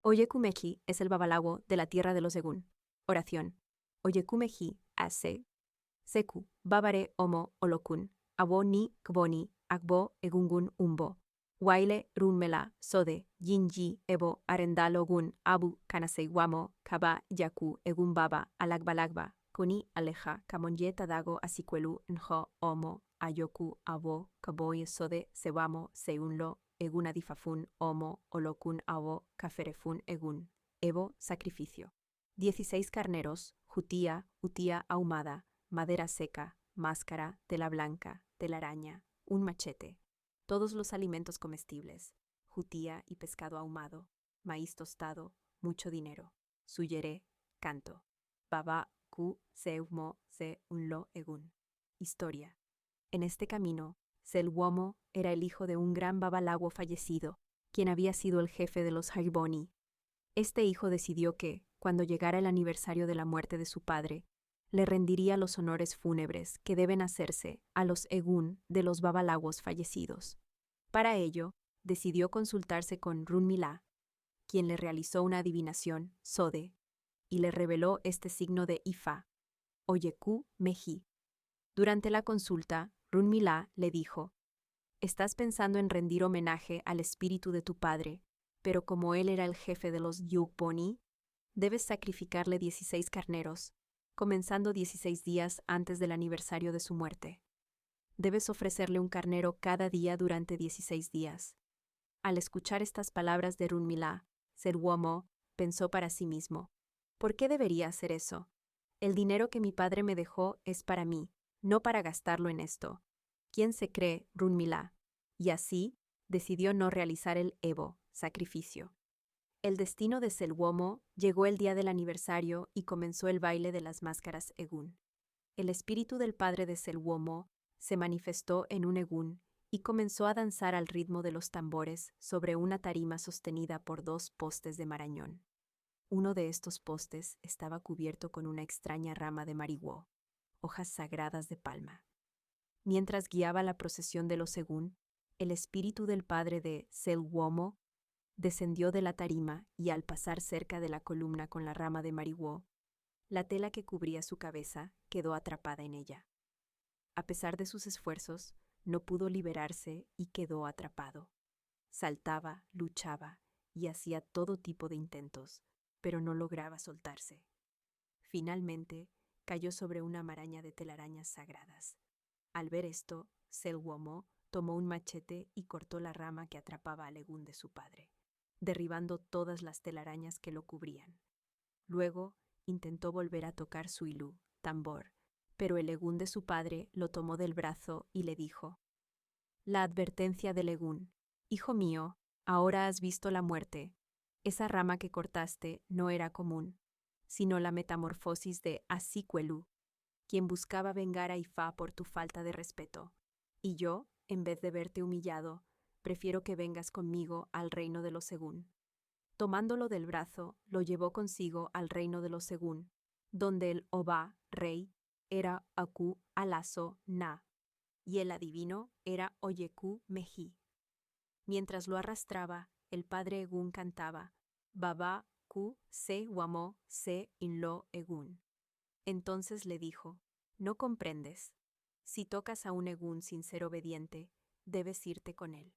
Oyekumeji es el babalawo de la tierra de los Egún. Oración. Oyekumeji ase. Seku, babare omo olokun. Abo ni kboni, agbo egungun umbo. Waile runmela sode, yinji ebo arendalogun abu kanaseiwamo, kaba yaku egun baba alagbalagba, koni aleja kamonyeta dago asikwelu njo omo, ayoku abo kaboye sode sewamo seunlo egun adifafun omo olokun abo kaferefun egun. Ebo sacrificio. 16 carneros, jutía, utía ahumada, madera seca, máscara, tela blanca, telaraña, un machete. Todos los alimentos comestibles, jutía y pescado ahumado, maíz tostado, mucho dinero. Suyere, canto. Baba, ku, seumo, se, unlo, egun. Historia. En este camino, Selwomo era el hijo de un gran babalawo fallecido, quien había sido el jefe de los Hagboni. Este hijo decidió que, cuando llegara el aniversario de la muerte de su padre, le rendiría los honores fúnebres que deben hacerse a los Egun de los babalawos fallecidos. Para ello, decidió consultarse con Runmila, quien le realizó una adivinación, Sode, y le reveló este signo de Ifa, Oyeku Meji. Durante la consulta, Runmila le dijo: «Estás pensando en rendir homenaje al espíritu de tu padre, pero como él era el jefe de los Yugboni, debes sacrificarle 16 carneros, comenzando 16 días antes del aniversario de su muerte. Debes ofrecerle un carnero cada día durante 16 días». Al escuchar estas palabras de Runmila, Selwomo pensó para sí mismo: «¿Por qué debería hacer eso? El dinero que mi padre me dejó es para mí, no para gastarlo en esto. ¿Quién se cree Runmila?». Y así, decidió no realizar el Ebo, sacrificio. El destino de Selwomo llegó el día del aniversario y comenzó el baile de las máscaras Egun. El espíritu del padre de Selwomo se manifestó en un Egun y comenzó a danzar al ritmo de los tambores sobre una tarima sostenida por 2 postes de marañón. Uno de estos postes estaba cubierto con una extraña rama de marihuó, hojas sagradas de palma. Mientras guiaba la procesión de los Egun, el espíritu del padre de Selwomo descendió de la tarima y al pasar cerca de la columna con la rama de marihuó, la tela que cubría su cabeza quedó atrapada en ella. A pesar de sus esfuerzos, no pudo liberarse y quedó atrapado. Saltaba, luchaba y hacía todo tipo de intentos, pero no lograba soltarse. Finalmente, cayó sobre una maraña de telarañas sagradas. Al ver esto, Selwomo tomó un machete y cortó la rama que atrapaba al Egun de su padre, derribando todas las telarañas que lo cubrían. Luego, intentó volver a tocar su ilú, tambor, pero el Egun de su padre lo tomó del brazo y le dijo: «La advertencia del Egun: hijo mío, ahora has visto la muerte. Esa rama que cortaste no era común, sino la metamorfosis de Asikwelu, quien buscaba vengar a Ifá por tu falta de respeto. Y yo, en vez de verte humillado, prefiero que vengas conmigo al reino de los Egun». Tomándolo del brazo, lo llevó consigo al reino de los Egun, donde el Obá, rey, era Aku Alaso Na, y el adivino era Oyeku Meji. Mientras lo arrastraba, el padre Egun cantaba: «Baba ku se wamo se inlo Egun». Entonces le dijo: «No comprendes. Si tocas a un Egun sin ser obediente, debes irte con él».